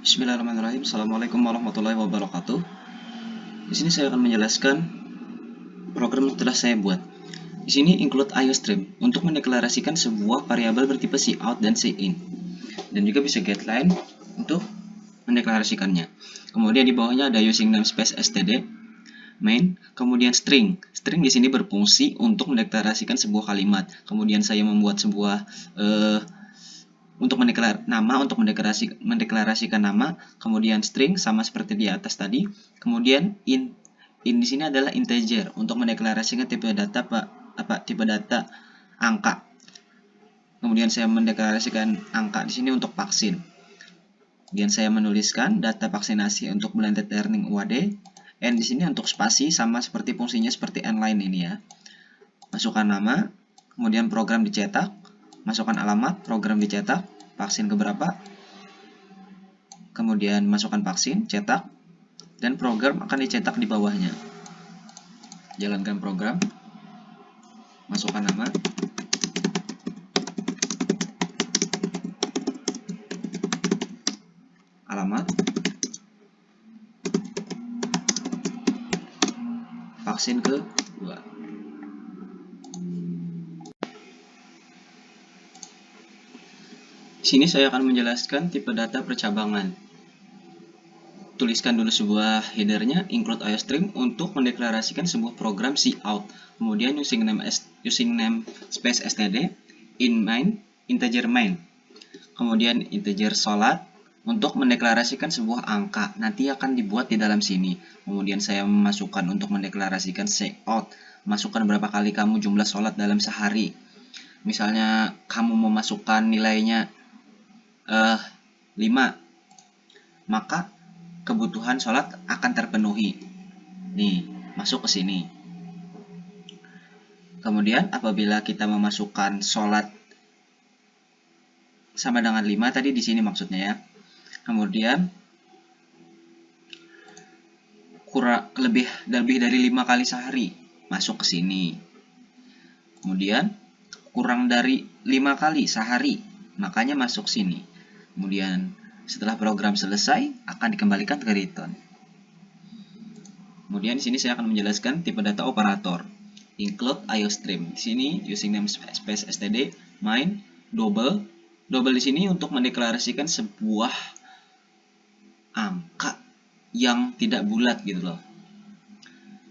Bismillahirrahmanirrahim. Assalamualaikum warahmatullahi wabarakatuh. Di sini saya akan menjelaskan program yang telah saya buat. Di sini include IOStream untuk mendeklarasikan sebuah variabel bertipe cout dan cin, dan juga bisa getLine untuk mendeklarasikannya. Kemudian di bawahnya ada using namespace std main, kemudian string. String di sini berfungsi untuk mendeklarasikan sebuah kalimat. Kemudian saya membuat sebuah untuk mendeklarasikan nama, kemudian string sama seperti di atas tadi, kemudian in di sini adalah integer untuk mendeklarasikan tipe data tipe data angka. Kemudian saya mendeklarasikan angka di sini untuk vaksin. Kemudian saya menuliskan data vaksinasi untuk blended learning UAD. N di sini untuk spasi sama seperti fungsinya seperti nline ini ya. Masukkan nama, kemudian program dicetak, masukkan alamat, program dicetak, vaksin keberapa, kemudian masukkan vaksin, cetak, dan program akan dicetak di bawahnya. Jalankan program, masukkan nama, alamat, vaksin kedua. Di sini saya akan menjelaskan tipe data percabangan. Tuliskan dulu sebuah headernya, include IOStream untuk mendeklarasikan sebuah program cout. Kemudian using namespace std in main, integer main. Kemudian integer solat untuk mendeklarasikan sebuah angka. Nanti akan dibuat di dalam sini. Kemudian saya memasukkan untuk mendeklarasikan cout. Masukkan berapa kali kamu jumlah solat dalam sehari. Misalnya kamu memasukkan nilainya 5, maka kebutuhan sholat akan terpenuhi. Nih, masuk ke sini. Kemudian apabila kita memasukkan sholat sama dengan 5 tadi di sini maksudnya ya. Kemudian lebih dari 5 kali sehari, masuk ke sini. Kemudian kurang dari 5 kali sehari, makanya masuk sini. Kemudian setelah program selesai akan dikembalikan ke return. Kemudian di sini saya akan menjelaskan tipe data operator. Include IOStream. Di sini using namespace std main double. Double di sini untuk mendeklarasikan sebuah angka yang tidak bulat gitu loh.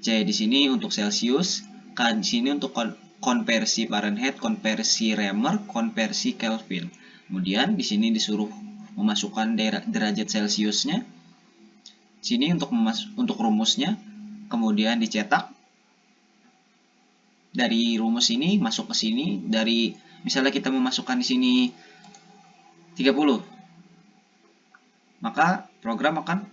C di sini untuk Celsius, K di sini untuk konversi Fahrenheit, konversi Reamer, konversi Kelvin. Kemudian di sini disuruh memasukkan derajat Celsiusnya. Sini untuk rumusnya, kemudian dicetak. Dari rumus ini masuk ke sini, dari misalnya kita memasukkan di sini 30. Maka program akan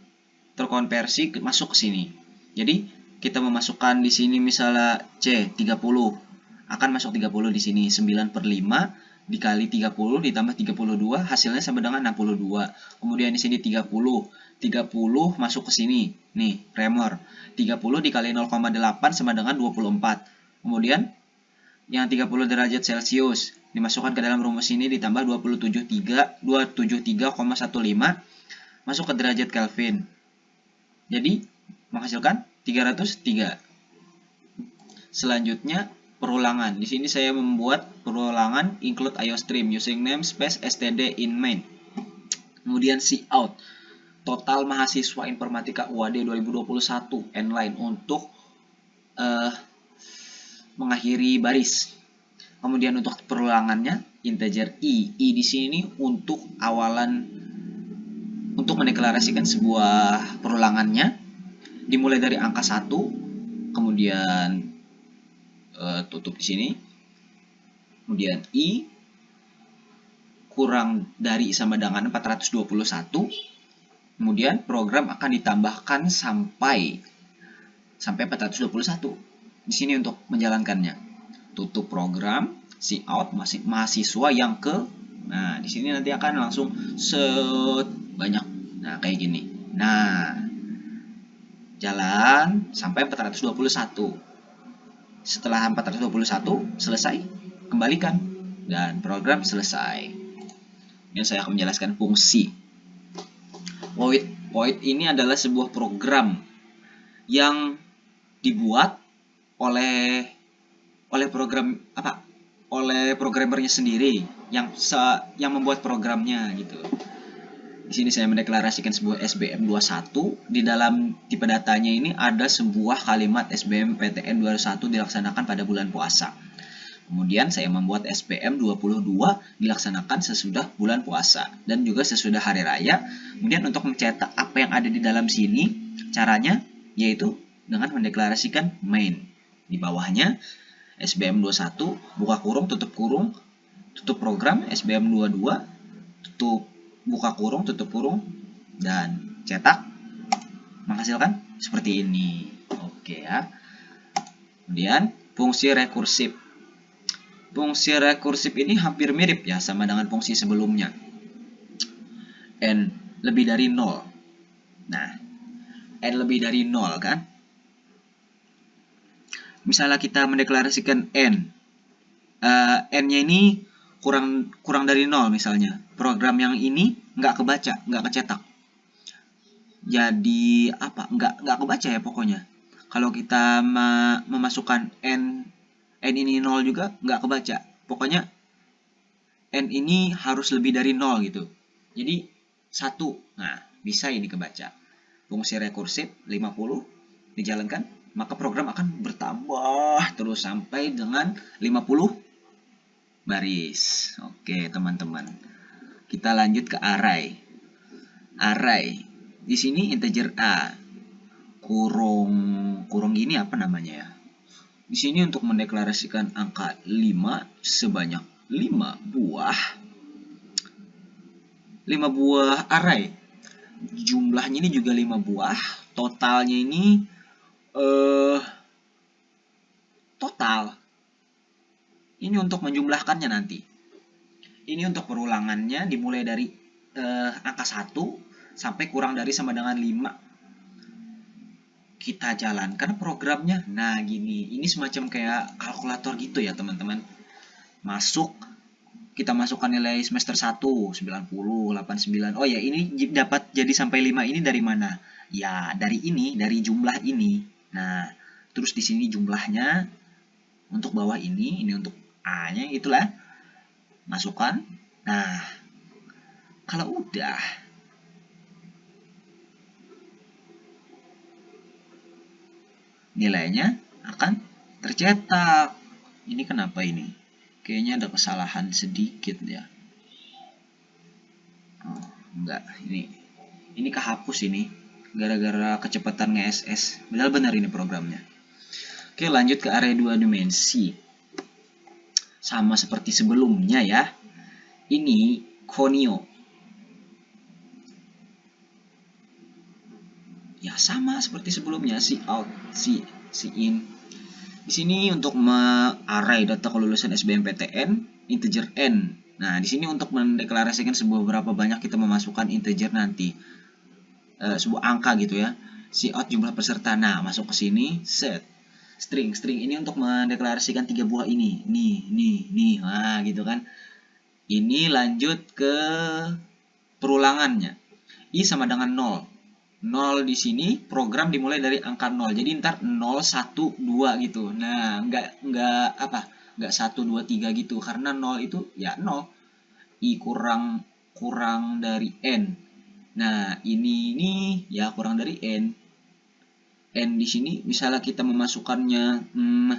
terkonversi masuk ke sini. Jadi kita memasukkan di sini misalnya C 30 akan masuk 30 di sini, 9/5 dikali 30 ditambah 32 hasilnya sama dengan 62. Kemudian di sini 30 masuk ke sini. Nih, Reamer. 30 dikali 0,8 sama dengan 24. Kemudian yang 30 derajat Celcius dimasukkan ke dalam rumus ini ditambah 273,15 masuk ke derajat Kelvin. Jadi menghasilkan 303. Selanjutnya perulangan. Di sini saya membuat perulangan include IOStream using namespace std in main. Kemudian cout. Total mahasiswa informatika UAD 2021 nline untuk mengakhiri baris. Kemudian untuk perulangannya integer i. I di sini untuk awalan untuk mendeklarasikan sebuah perulangannya dimulai dari angka 1, kemudian tutup di sini. Kemudian I kurang dari sama dengan 421. Kemudian program akan ditambahkan sampai 421. Di sini untuk menjalankannya. Tutup program, cout mahasiswa yang ke. Nah, di sini nanti akan langsung banyak. Nah, kayak gini. Nah, jalan sampai 421. Setelah 421 selesai, kembalikan dan program selesai. Ini saya akan menjelaskan fungsi. Void. Void ini adalah sebuah program yang dibuat oleh programmernya sendiri yang membuat programnya gitu. Di sini saya mendeklarasikan sebuah SBM21. Di dalam tipe datanya ini ada sebuah kalimat SBMPTN 21 dilaksanakan pada bulan puasa. Kemudian saya membuat SBM22 dilaksanakan sesudah bulan puasa dan juga sesudah hari raya. Kemudian untuk mencetak apa yang ada di dalam sini, caranya yaitu dengan mendeklarasikan main. Di bawahnya SBM21 buka kurung tutup program, SBM22 tutup buka kurung tutup kurung, dan cetak menghasilkan seperti ini. Oke ya. Kemudian fungsi rekursif. Fungsi rekursif ini hampir mirip ya sama dengan fungsi sebelumnya. N lebih dari 0. Nah, N lebih dari 0 kan? Misalnya kita mendeklarasikan N. N-nya ini kurang dari 0 misalnya. Program yang ini nggak kebaca, nggak kecetak. Jadi apa? Nggak kebaca ya pokoknya. Kalau kita memasukkan N ini 0 juga nggak kebaca. Pokoknya N ini harus lebih dari 0 gitu. Jadi 1. Nah, bisa ini kebaca. Fungsi rekursif 50 dijalankan, maka program akan bertambah terus sampai dengan 50 baris. Oke, teman-teman. Kita lanjut ke array. Array. Di sini integer A. Kurung ini apa namanya ya? Di sini untuk mendeklarasikan angka 5 sebanyak 5 buah. 5 buah array. Jumlahnya ini juga 5 buah. Totalnya ini total. Ini untuk menjumlahkannya nanti. Ini untuk perulangannya dimulai dari angka 1 sampai kurang dari sama dengan 5. Kita jalankan programnya. Nah, gini. Ini semacam kayak kalkulator gitu ya, teman-teman. Kita masukkan nilai semester 1, 90, 89. Oh ya, ini dapat jadi sampai 5 ini dari mana? Ya, dari jumlah ini. Nah, terus di sini jumlahnya untuk bawah ini untuk A-nya itulah. Masukkan. Nah, kalau udah nilainya akan tercetak. Ini kenapa ini? Kayaknya ada kesalahan sedikit ya. Oh, enggak. Ini kehapus ini. Gara-gara kecepatan nge-SS. Benar-benar ini programnya. Oke, lanjut ke array 2 dimensi. Sama seperti sebelumnya ya. Ini Conio. Ya, sama seperti sebelumnya, si out, si in. Di sini untuk array data kelulusan SBMPTN integer n. Nah, di sini untuk mendeklarasikan berapa banyak kita memasukkan integer nanti. Sebuah angka gitu ya. Si out jumlah peserta. Nah, masuk ke sini set. String ini untuk mendeklarasikan 3 buah ini. Nih. Nah, gitu kan. Ini lanjut ke perulangannya. I sama dengan 0. 0 di sini program dimulai dari angka 0. Jadi ntar 0 1 2 gitu. Nah, enggak 1 2 3 gitu karena 0 itu ya 0. I kurang dari n. Nah, ini ya kurang dari n. N di sini misalnya kita memasukkannya 10.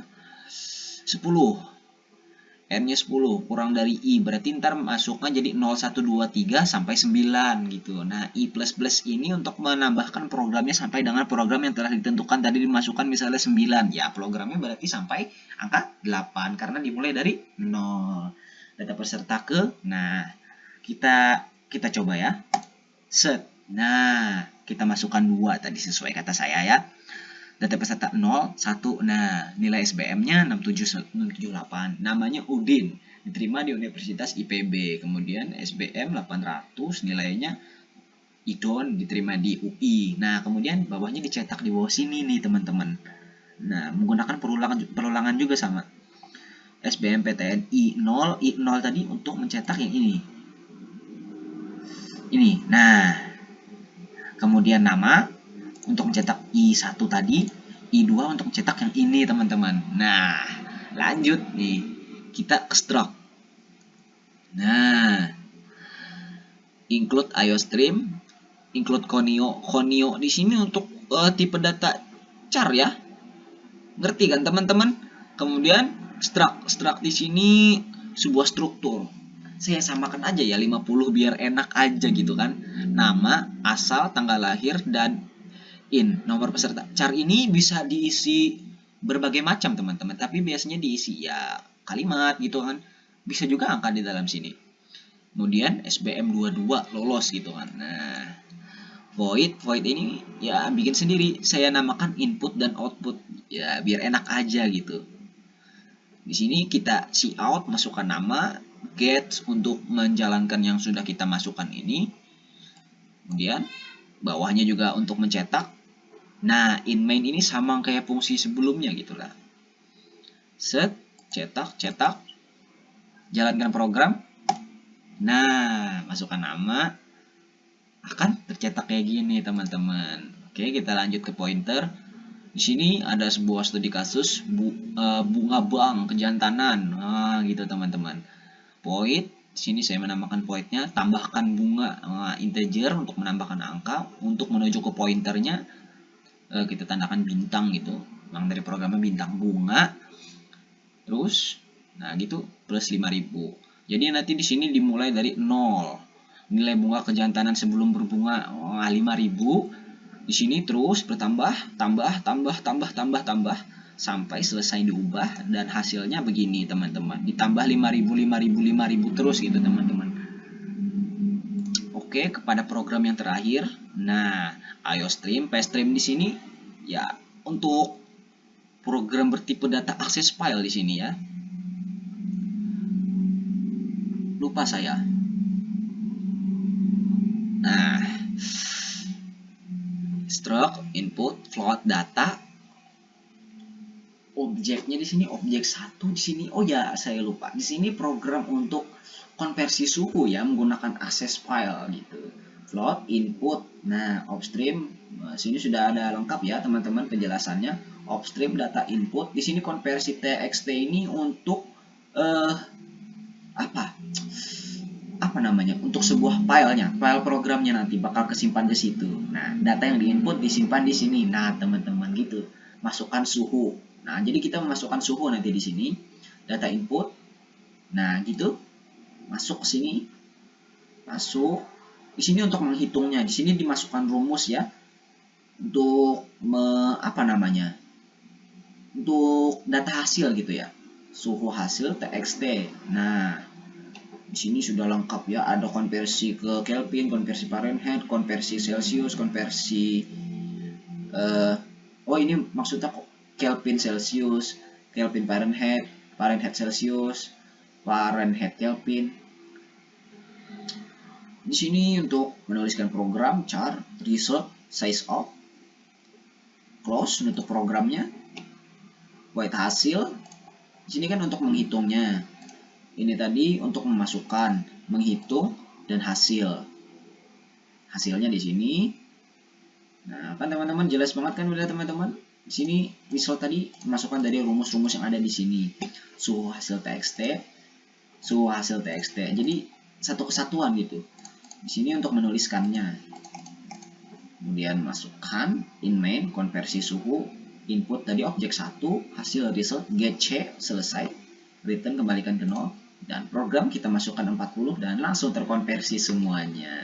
N-nya 10 kurang dari I, berarti ntar masuknya jadi 0, 1, 2, 3 sampai 9 gitu. Nah, I++ ini untuk menambahkan programnya sampai dengan program yang telah ditentukan tadi dimasukkan misalnya 9. Ya, programnya berarti sampai angka 8 karena dimulai dari 0. Data peserta nah, kita coba ya. Set. Nah, kita masukkan 2 tadi sesuai kata saya ya. Data peserta 0, 1. Nah, nilai SBM-nya 6778. Namanya Udin. Diterima di Universitas IPB. Kemudian SBM 800, nilainya Idon, diterima di UI. Nah, kemudian bawahnya dicetak di bawah sini nih, teman-teman. Nah, menggunakan perulangan juga sama. SBMPTN I0 tadi untuk mencetak yang ini. Nah, kemudian nama untuk mencetak I1 tadi, I2 untuk mencetak yang ini teman-teman. Nah, lanjut nih, kita ke struct. Nah, include IOStream, include Conio. Conio di sini untuk tipe data char ya. Ngerti kan teman-teman? Kemudian struct di sini sebuah struktur. Saya samakan aja ya 50 biar enak aja gitu kan. Nama, asal, tanggal lahir, dan nomor peserta. Char ini bisa diisi berbagai macam teman-teman, tapi biasanya diisi ya kalimat gitu kan. Bisa juga angka di dalam sini. Kemudian SBM 22 lolos gitu kan. Nah, void ini ya bikin sendiri. Saya namakan input dan output ya biar enak aja gitu. Di sini kita cout masukkan nama, get untuk menjalankan yang sudah kita masukkan ini. Kemudian bawahnya juga untuk mencetak. Nah, in main ini sama kayak fungsi sebelumnya gitulah. Set, cetak, jalankan program. Nah, masukkan nama, akan tercetak kayak gini teman-teman. Oke, kita lanjut ke pointer. Di sini ada sebuah studi kasus bunga bank kejantanan. Nah, gitu teman-teman. Void, di sini saya menambahkan voidnya, tambahkan bunga integer untuk menambahkan angka. Untuk menuju ke pointernya kita tandakan bintang gitu. Memang dari programnya bintang bunga. Terus nah gitu plus 5.000. Jadi nanti di sini dimulai dari 0. Nilai bunga kejantanan sebelum berbunga 5.000. Di sini terus bertambah, tambah sampai selesai diubah dan hasilnya begini teman-teman. Ditambah 5.000 terus gitu teman-teman. Oke, kepada program yang terakhir. Nah, IOStream, PStream di sini ya untuk program bertipe data akses file di sini ya. Lupa saya. Nah, struct input float data. Objeknya di sini objek 1 di sini. Oh ya, saya lupa. Di sini program untuk konversi suhu ya menggunakan access file gitu. Float input. Nah, upstream sini sudah ada lengkap ya teman-teman penjelasannya. Upstream data input. Di sini konversi txt ini untuk apa namanya? Untuk sebuah filenya, file programnya nanti bakal kesimpan di situ. Nah, data yang diinput disimpan di sini. Nah, teman-teman gitu. Masukkan suhu. Nah, jadi kita memasukkan suhu nanti di sini. Data input. Nah, gitu. Masuk ke sini. Masuk. Di sini untuk menghitungnya. Di sini dimasukkan rumus ya. Untuk untuk data hasil gitu ya. Suhu hasil txt. Nah, di sini sudah lengkap ya, ada konversi ke Kelvin, konversi Fahrenheit, konversi Celsius, konversi ini maksudnya Kelvin Celsius, Kelvin Fahrenheit, Fahrenheit Celsius, Fahrenheit Kelvin. Di sini untuk menuliskan program, char, result, size of, close untuk programnya, void hasil. Di sini kan untuk menghitungnya. Ini tadi untuk memasukkan, menghitung, dan hasil. Hasilnya di sini. Nah, kan teman-teman jelas banget kan udah teman-teman. Di sini result tadi masukkan dari rumus-rumus yang ada di sini. Suhu hasil txt, suhu hasil txt. Jadi satu kesatuan gitu. Di sini untuk menuliskannya. Kemudian masukkan in main konversi suhu, input tadi objek 1, hasil result get c selesai. Return kembalikan ke 0. Dan program kita masukkan 40 dan langsung terkonversi semuanya.